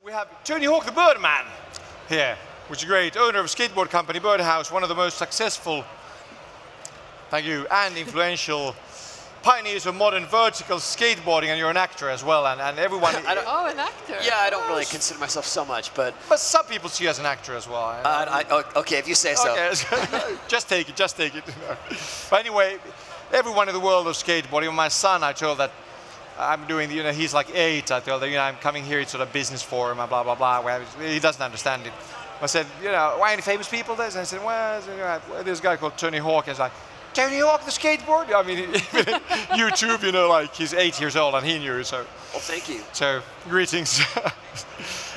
We have Tony Hawk the Birdman here, which is great. Owner of skateboard company Birdhouse, one of the most successful, thank you, and influential pioneers of modern vertical skateboarding, and you're an actor as well, and everyone... Oh, an actor. Yeah, I don't really consider myself so much, but... But some people see you as an actor as well. Okay, if you say so. Okay, just take it, just take it. But anyway, everyone in the world of skateboarding, my son, I told that I'm doing, he's like 8, I told him, I'm coming here, it's sort of business forum, and blah, blah, blah. He doesn't understand it. I said, why any famous people there? And I said, well, there's a guy called Tony Hawk, and he's like, Tony Hawk the skateboard? I mean, even YouTube, like he's 8 years old and he knew, so. Well, thank you. So, greetings.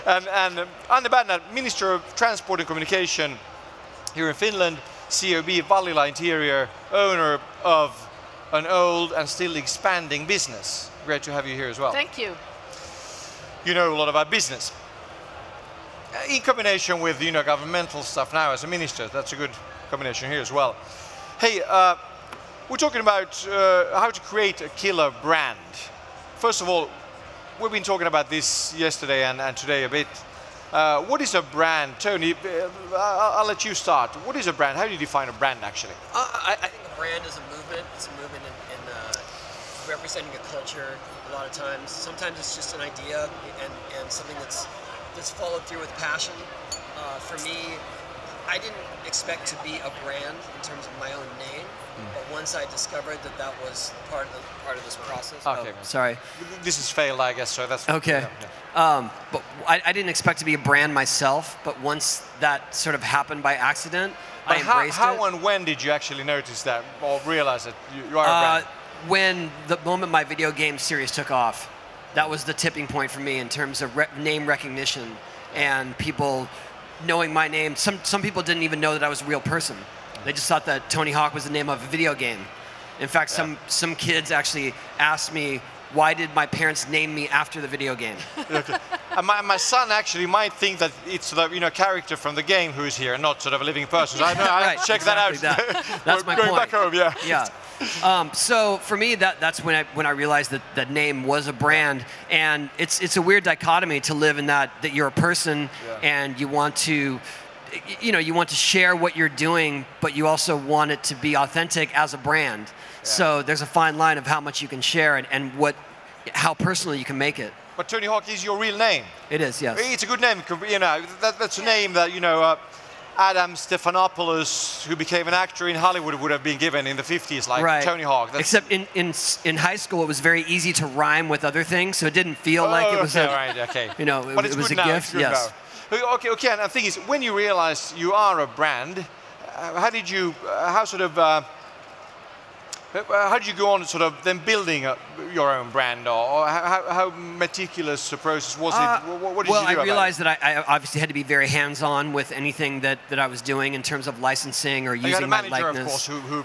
and Anne Berner, Minister of Transport and Communication here in Finland, COB Vallila Interior, owner of an old and still expanding business. Great to have you here as well. Thank you. You know a lot about business. In combination with, governmental stuff now as a minister, that's a good combination here as well. Hey, we're talking about how to create a killer brand. First of all, we've been talking about this yesterday and today a bit. What is a brand? Tony, I'll let you start. What is a brand? How do you define a brand, actually? I think a brand is a movement. It's a movement in representing a culture a lot of times. Sometimes it's just an idea and something that's followed through with passion. For me, I didn't expect to be a brand in terms of my own name, but once I discovered that was part of this process. Okay, sorry. This is failed, I guess, so that's... Okay. Yeah. But I didn't expect to be a brand myself, but once that sort of happened by accident, I embraced it. How and when did you actually notice that, or realize that you are a brand? When the moment my video game series took off, that was the tipping point for me in terms of name recognition and people knowing my name. Some people didn't even know that I was a real person. They just thought that Tony Hawk was the name of a video game. In fact, some kids actually asked me, why did my parents name me after the video game? Okay. And my son actually might think that it's the character from the game who's here, not sort of a living person. So I check that out. That's my going point. Back home, yeah. Yeah. So for me, that's when I realized that that name was a brand, and it's a weird dichotomy to live in that you're a person and you want to, you want to share what you're doing, but you also want it to be authentic as a brand. Yeah. So there's a fine line of how much you can share and how personal you can make it. But Tony Hawk is your real name. It is, yes. It's a good name. That's a name that Adam Stephanopoulos, who became an actor in Hollywood, would have been given in the 50s, like Tony Hawk. Except in high school, it was very easy to rhyme with other things, so it didn't feel like it was but it was a gift. Yes. Now. Okay. And the thing is, when you realize you are a brand, how did you go on sort of then building your own brand, or how meticulous a process was it? What did you do about it? Well, I realized that I obviously had to be very hands-on with anything that I was doing in terms of licensing or using my likeness. You had a manager, of course, who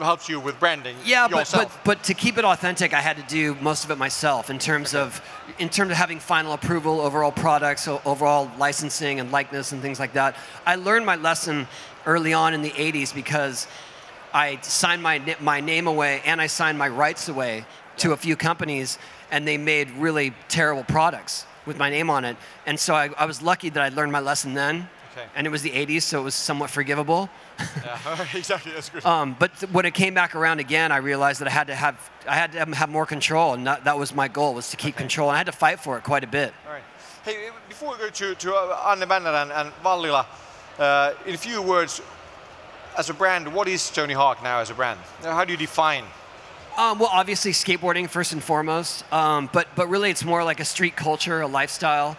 helps you with branding. Yeah, but to keep it authentic, I had to do most of it myself in terms of having final approval over all products, overall licensing and likeness and things like that. I learned my lesson early on in the 80s because I signed my name away and I signed my rights away to a few companies, and they made really terrible products with my name on it. And so I was lucky that I learned my lesson then. Okay. And it was the 80s, so it was somewhat forgivable. Yeah, exactly. That's good. But when it came back around again, I realized that I had to have more control, and that was my goal, was to keep control. And I had to fight for it quite a bit. All right. Hey, before we go to Anne Berner and Vallila, in a few words. As a brand, what is Tony Hawk now as a brand? How do you define? Well, obviously skateboarding first and foremost, but really it's more like a street culture, a lifestyle.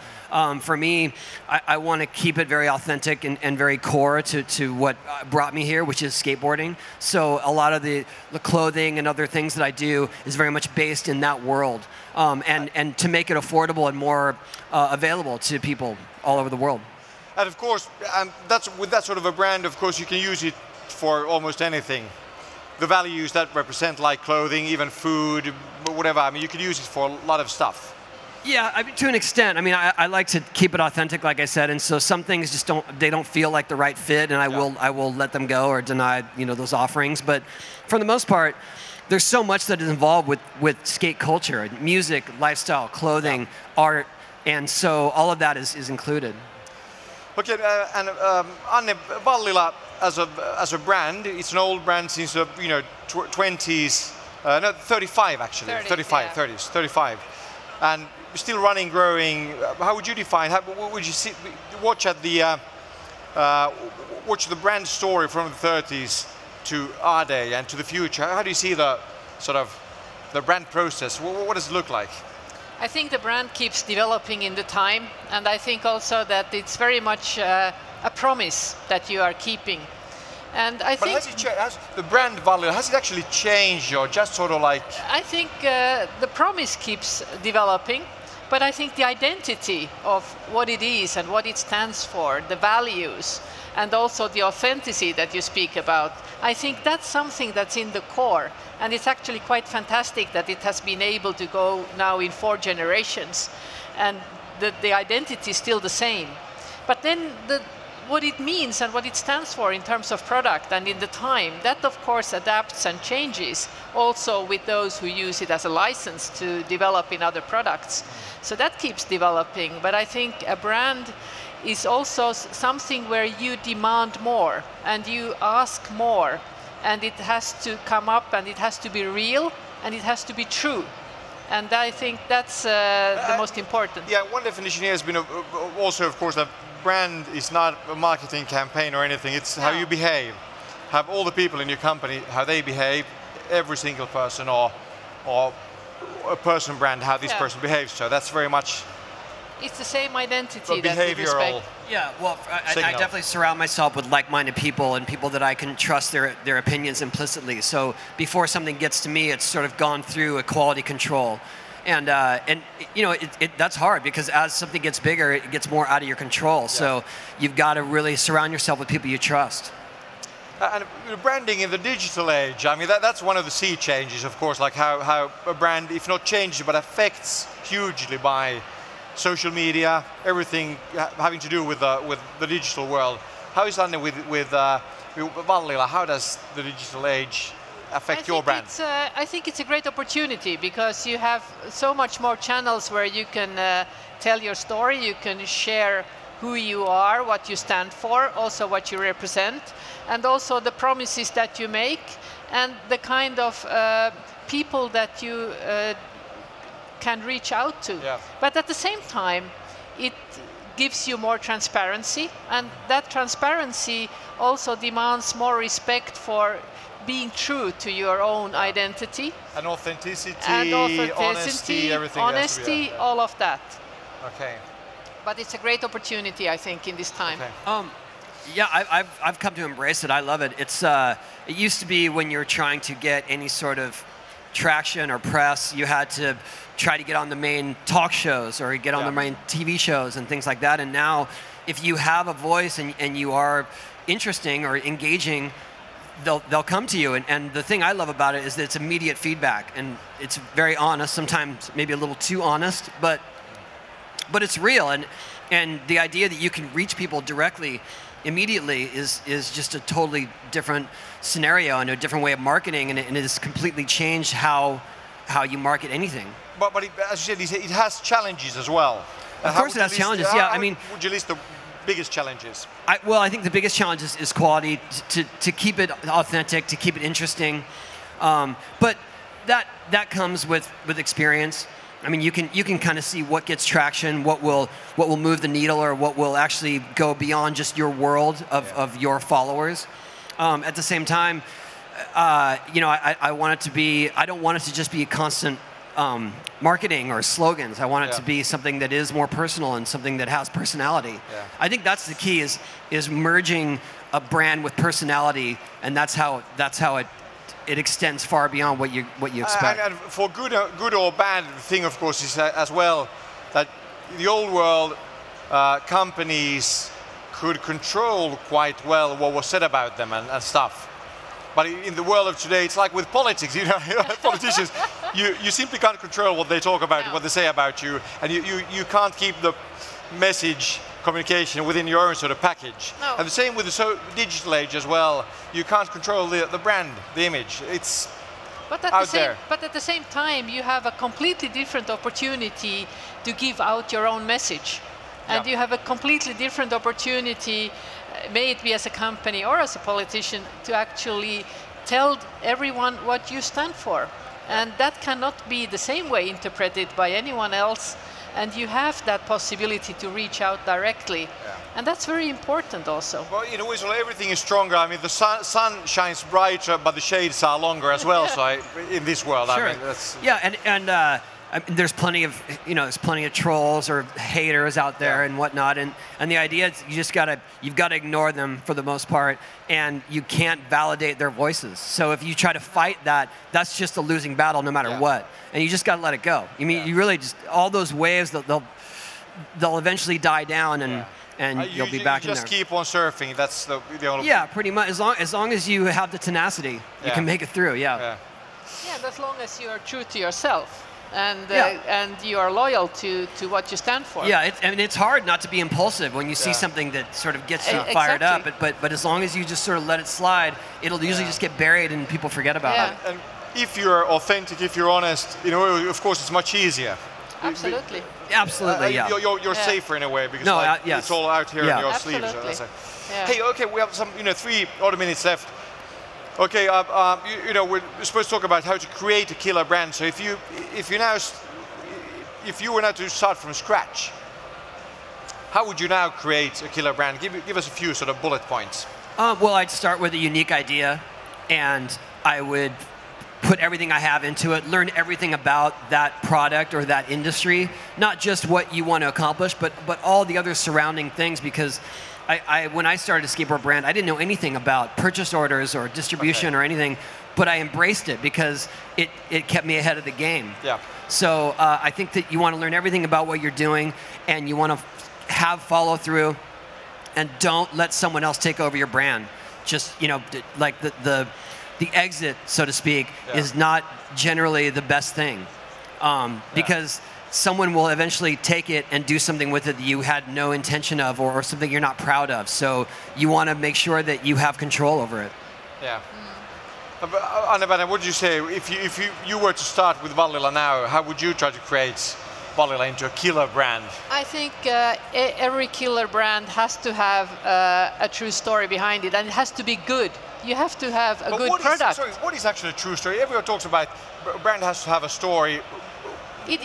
For me, I want to keep it very authentic and very core to what brought me here, which is skateboarding. So a lot of the clothing and other things that I do is very much based in that world, and to make it affordable and more available to people all over the world. And of course, with that sort of a brand, of course, you can use it for almost anything. The values that represent, like clothing, even food, whatever. I mean, you can use it for a lot of stuff. Yeah, I mean, to an extent. I mean, I like to keep it authentic, like I said, and so some things just don't feel like the right fit, and I will let them go or deny those offerings. But for the most part, there's so much that is involved with skate culture, music, lifestyle, clothing, art. And so all of that is included. Okay, and Anne, Vallila as a brand, it's an old brand since the 20s, no 35 actually, 35, and still running, growing. How would you define? How would you watch the brand story from the 30s to our day and to the future? How do you see the sort of the brand process? What does it look like? I think the brand keeps developing in the time, and I think also that it's very much a promise that you are keeping. And I think has the brand value, has it actually changed, or just sort of like? I think the promise keeps developing, but I think the identity of what it is and what it stands for, the values, and also the authenticity that you speak about, I think that's something that's in the core. And it's actually quite fantastic that it has been able to go now in 4 generations, and the identity is still the same. But then what it means and what it stands for in terms of product and in the time, that of course adapts and changes also with those who use it as a license to develop in other products. So that keeps developing, but I think a brand is also something where you demand more and you ask more, and it has to come up and it has to be real and it has to be true. And I think that's the most important. Yeah, one definition here has been also, of course, that brand is not a marketing campaign or anything. It's how you behave. Have all the people in your company, how they behave, every single person or a person brand, how this person behaves. So that's very much... It's the same identity that we behavioral. respect. Yeah, well, I definitely surround myself with like-minded people and people that I can trust their opinions implicitly. So before something gets to me, it's sort of gone through a quality control. And you know, that's hard because as something gets bigger, it gets more out of your control. Yeah. So you've got to really surround yourself with people you trust. And branding in the digital age, I mean, that's one of the sea changes, of course, like how a brand, if not changes, but affects hugely by social media, everything having to do with the digital world. How is Anne with Vallila? How does the digital age affect your brand? I think it's a great opportunity because you have so much more channels where you can tell your story, you can share who you are, what you stand for, also what you represent, and also the promises that you make and the kind of people that you can reach out to. Yeah. But at the same time, it gives you more transparency, and that transparency also demands more respect for being true to your own identity. And authenticity, honesty, everything. Honesty, all of that. Okay. But it's a great opportunity, I think, in this time. Okay. Yeah, I've come to embrace it. I love it. It's it used to be when you're trying to get any sort of traction or press, you had to try to get on the main talk shows or get on the main TV shows and things like that. And now, if you have a voice and you are interesting or engaging, they'll come to you. And the thing I love about it is that it's immediate feedback and it's very honest. Sometimes maybe a little too honest, but it's real. And the idea that you can reach people directly immediately is just a totally different scenario and a different way of marketing, and it has completely changed how you market anything. But as you said, it has challenges as well. Of course it has challenges, yeah. I mean, would you list the biggest challenges? Well, I think the biggest challenge is quality, to keep it authentic, to keep it interesting. But that comes with experience. I mean, you can kind of see what gets traction, what will move the needle, or what will actually go beyond just your world of your followers. At the same time, you know, I want it to be. I don't want it to just be a constant marketing or slogans. I want it to be something that is more personal and something that has personality. Yeah. I think that's the key is merging a brand with personality, and that's how it extends far beyond what you expect. And for good or bad thing, of course, is as well that the old world companies could control quite well what was said about them and stuff. But in the world of today, it's like with politics, you know, politicians, you simply can't control what they talk about, what they say about you, and you can't keep the message communication within your own sort of package. No. And the same with the digital age as well. You can't control the brand, the image. It's out there. But at the same time, you have a completely different opportunity to give out your own message. And you have a completely different opportunity, may it be as a company or as a politician, to actually tell everyone what you stand for. And that cannot be the same way interpreted by anyone else. And you have that possibility to reach out directly. And that's very important also. Well, in a way, so everything is stronger. I mean, the sun shines brighter, but the shades are longer as well. So in this world, sure. I mean, that's... Yeah, and there's plenty of, there's plenty of trolls or haters out there and whatnot. And the idea is you've got to ignore them for the most part, and you can't validate their voices. So if you try to fight that, that's just a losing battle no matter what. And you just got to let it go. I mean, you really just, all those waves, they'll eventually die down, and you'll be back in there. You just keep on surfing. That's the only. Yeah, pretty much. As long as you have the tenacity, you can make it through. Yeah, and as long as you are true to yourself. And you are loyal to what you stand for. Yeah, it's hard not to be impulsive when you see something that sort of gets you fired up. But as long as you just sort of let it slide, it'll usually just get buried and people forget about it. And if you're authentic, if you're honest, of course, it's much easier. Absolutely. Absolutely, yeah. You're safer in a way because it's all out here in your sleeves. Hey, okay, we have some 3 odd minutes left. Okay, we're supposed to talk about how to create a killer brand. So if you were now to start from scratch, how would you now create a killer brand? Give us a few sort of bullet points. Well, I'd start with a unique idea, and I would put everything I have into it, learn everything about that product or that industry, not just what you want to accomplish, but all the other surrounding things, because when I started a skateboard brand, I didn't know anything about purchase orders or distribution or anything, but I embraced it because it kept me ahead of the game. Yeah. So I think that you want to learn everything about what you're doing, and you want to have follow through, and don't let someone else take over your brand. Just, like the exit, so to speak, is not generally the best thing, because someone will eventually take it and do something with it that you had no intention of, or something you're not proud of. So you want to make sure that you have control over it. Yeah. Anna, what would you say if you were to start with Vallila now? How would you try to create Vallila into a killer brand? I think every killer brand has to have a true story behind it, and it has to be good. You have to have a good product. What is actually a true story? Everyone talks about a brand has to have a story. It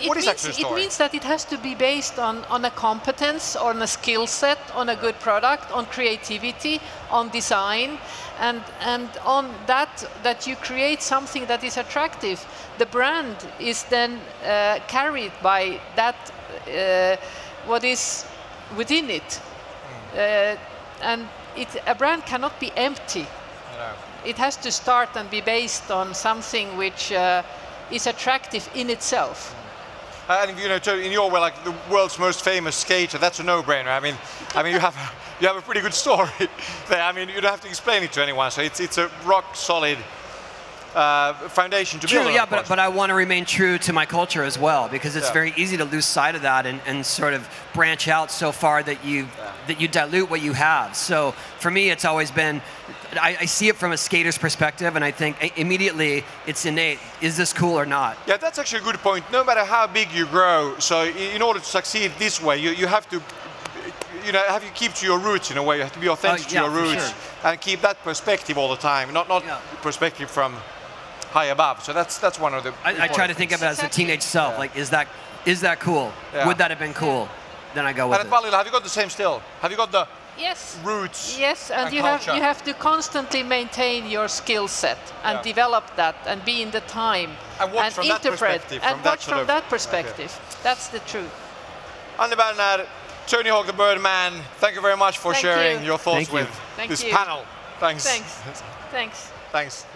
means that it has to be based on a competence, on a skill set, on a good product, on creativity, on design, and on that you create something that is attractive. The brand is then carried by that what is within it, and a brand cannot be empty. No. It has to start and be based on something which is attractive in itself. And in your way, like the world's most famous skater, that's a no-brainer. I mean, you have a pretty good story there. I mean, you don't have to explain it to anyone. So it's a rock solid foundation to build on. Yeah, but I want to remain true to my culture as well, because it's very easy to lose sight of that and sort of branch out so far that you dilute what you have. So for me, it's always been, I see it from a skater's perspective, and I think immediately it's innate. Is this cool or not? Yeah, that's actually a good point. No matter how big you grow, so in order to succeed this way, you have to, keep to your roots in a way. You have to be authentic to your roots and keep that perspective all the time, not perspective from high above. So that's one of the. I try to think of it as a teenage self. Yeah. Like, is that cool? Yeah. Would that have been cool? Then I go with it. And at Vallila, have you got the same still? Have you got the roots? Yes, and you have to constantly maintain your skill set and develop that and be in the time and interpret and watch from that perspective. Okay. That's the truth. Berner, Tony Hawk, the Birdman, thank you very much for sharing your thoughts with this panel. Thanks. Thanks. Thanks.